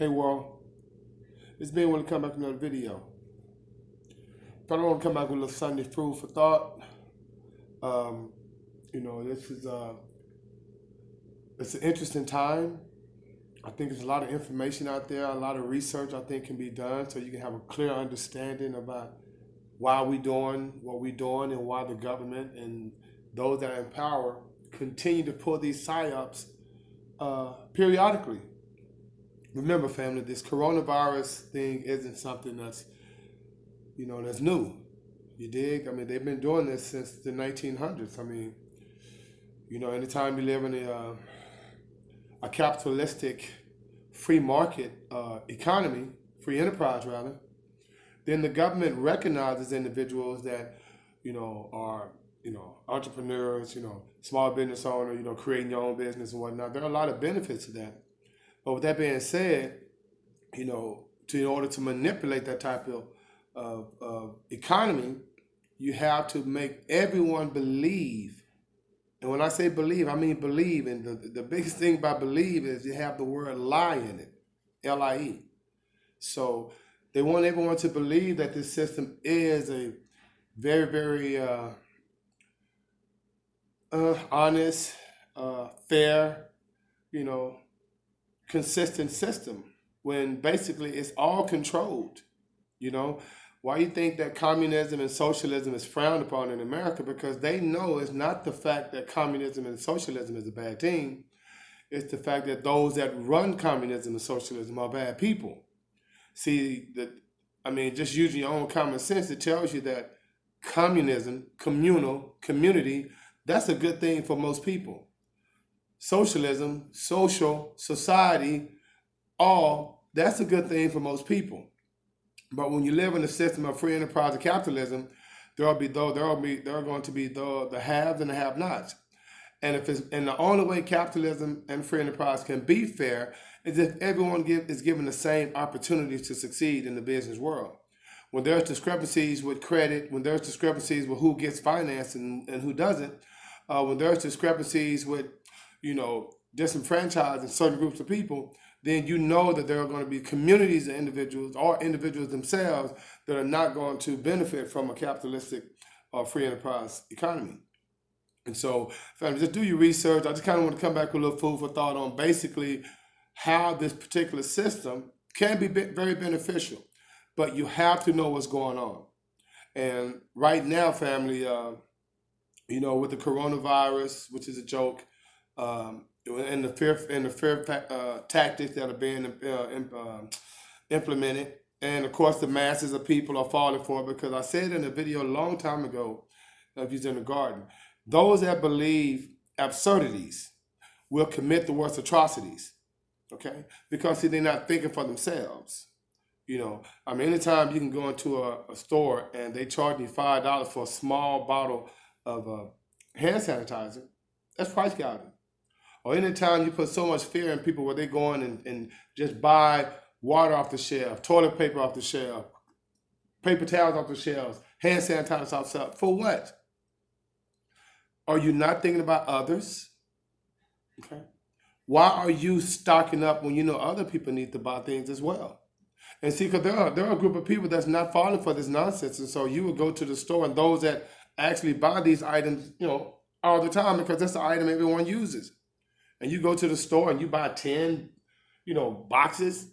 Hey world, it's Ben want to come back with another video. But I want to come back with a little Sunday food for thought. Um, this is it's an interesting time. I think there's a lot of information out there, a lot of research I think can be done so you can have a clear understanding about why we doing what we doing and why the government and those that are in power continue to pull these psyops periodically. Remember, family, this coronavirus thing isn't something that's new. You dig? I mean, they've been doing this since the 1900s. I mean, anytime you live in a capitalistic free market economy, free enterprise rather, then the government recognizes individuals that, are, entrepreneurs, small business owner, creating your own business and whatnot. There are a lot of benefits to that. But with that being said, in order to manipulate that type of economy, you have to make everyone believe. And when I say believe, I mean believe. And the biggest thing by believe is you have the word lie in it, L-I-E. So they want everyone to believe that this system is a very, very honest, fair, consistent system when basically it's all controlled. You know, why you think that communism and socialism is frowned upon in America? Because they know it's not the fact that communism and socialism is a bad thing. It's the fact that those that run communism and socialism are bad people. See, just using your own common sense, it tells you that communism, communal, community, that's a good thing for most people. Socialism, social, society, all, that's a good thing for most people. But when you live in a system of free enterprise and capitalism, there are going to be the haves and the have-nots. And the only way capitalism and free enterprise can be fair is if everyone is given the same opportunities to succeed in the business world. When there's discrepancies with credit, when there's discrepancies with who gets financed and who doesn't, when there's discrepancies with, disenfranchising certain groups of people, then you know that there are going to be communities of individuals or individuals themselves that are not going to benefit from a capitalistic or free enterprise economy. And so, family, just do your research. I just kind of want to come back with a little food for thought on basically how this particular system can be very beneficial, but you have to know what's going on. And right now, family, with the coronavirus, which is a joke, and the fear tactics that are being implemented, and of course the masses of people are falling for it, because I said in a video a long time ago, if you're in the garden, those that believe absurdities will commit the worst atrocities. Okay, because see, they're not thinking for themselves. Anytime you can go into a store and they charge you $5 for a small bottle of hand sanitizer, that's price gouging. Or anytime you put so much fear in people where they go in and just buy water off the shelf, toilet paper off the shelf, paper towels off the shelves, hand sanitizer off the shelf, for what? Are you not thinking about others? Okay. Why are you stocking up when you know other people need to buy things as well? And see, because there are a group of people that's not falling for this nonsense. And so you would go to the store, and those that actually buy these items, all the time, because that's the item everyone uses. And you go to the store and you buy 10, boxes,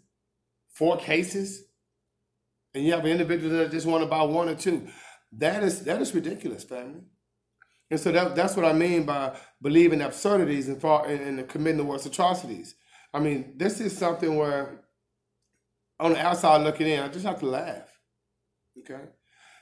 4 cases, and you have individuals that just want to buy 1 or 2. That is ridiculous, family. And so that's what I mean by believing absurdities and committing the worst atrocities. I mean, this is something where, on the outside looking in, I just have to laugh. Okay?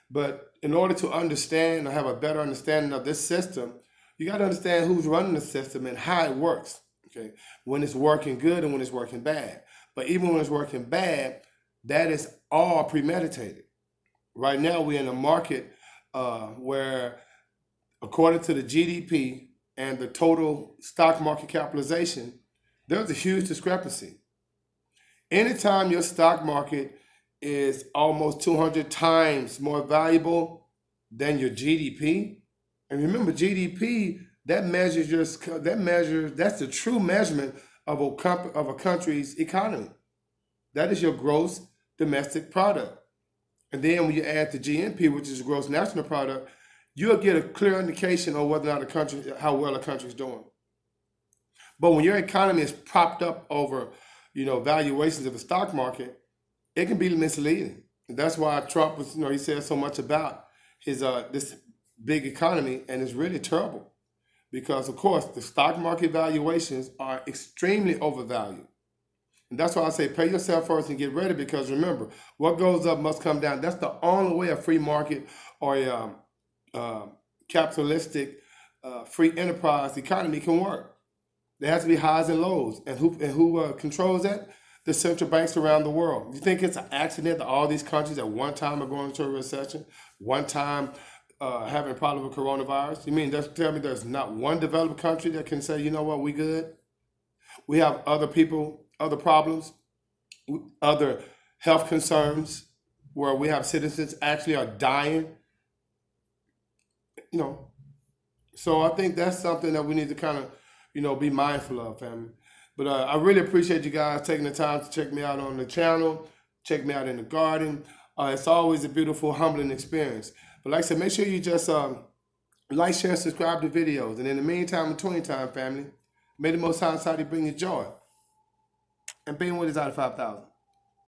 But in order to understand or have a better understanding of this system, you got to understand who's running the system and how it works. Okay? When it's working good and when it's working bad. But even when it's working bad, that is all premeditated. Right now, we're in a market where, according to the GDP and the total stock market capitalization, there's a huge discrepancy. Anytime your stock market is almost 200 times more valuable than your GDP, and remember, GDP, that's the true measurement of a country's economy. That is your gross domestic product. And then when you add the GNP, which is gross national product, you'll get a clear indication of whether or not a country, how well a country is doing. But when your economy is propped up over, valuations of the stock market, it can be misleading. And that's why Trump was, he said so much about his this big economy, and it's really terrible because, of course, the stock market valuations are extremely overvalued. And that's why I say pay yourself first and get ready, because remember, what goes up must come down. That's the only way a free market or a capitalistic free enterprise economy can work. There has to be highs and lows. And who controls that? The central banks around the world. You think it's an accident that all these countries at one time are going into a recession, one time having a problem with coronavirus? You mean tell me there's not one developed country that can say, you know what, we good? We have other people, other problems, other health concerns where we have citizens actually are dying, you know. So I think that's something that we need to kind of, be mindful of, family. But I really appreciate you guys taking the time to check me out on the channel, check me out in the garden. It's always a beautiful, humbling experience. But like I said, make sure you just like, share, and subscribe to videos. And in the meantime, in 20 time, family, may the Most High Inside bring you joy. And being with us out of 5,000.